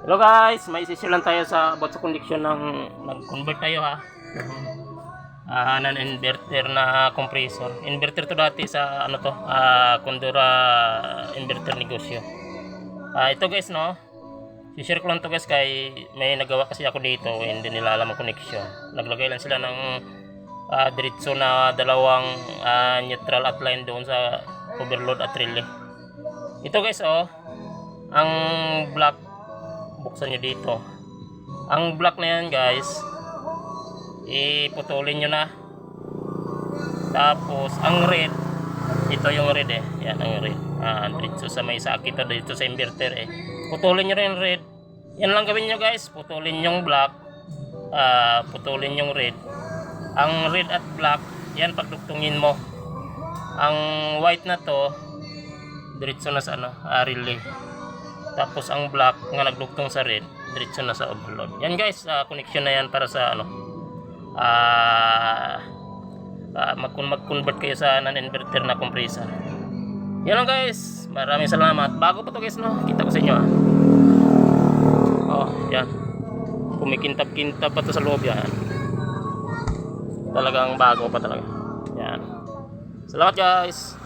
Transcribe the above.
Hello guys, may isi-share lang tayo sa about sa connection ng nag-convert tayo ha. Non-inverter na compressor. Inverter to dati sa ano to, Condora inverter negosyo. Ito guys no. I-share ko lang to guys kay may nagawa kasi ako dito, hindi nila alam ang connection. Naglagay lang sila ng diretso na dalawang neutral at line doon sa overload at relay. Ito guys oh, ang black, buksan nyo dito. Ang black na yan guys, iputulin nyo na. Tapos ang red, ito yung red eh, yan ang red. Dito sa may sakit dito sa inverter eh, putulin nyo rin red. Yan lang gawin nyo guys, putulin yung black, putulin yung red. Ang red at black, yan pagduktungin mo. Ang white na to, diretso na sa ano, relay. Tapos ang black nga nagdugtong sa red, diretso na sa overload. Yan guys, connection na yan para sa ano, mag-convert kayo sa non-inverter na compressor. Yan lang guys, maraming salamat. Bago pa to guys no, kita ko sa inyo oh, yan. Kumikintab-kintab pa to sa loob yan. Talagang bago pa talaga. Yan. Salamat guys.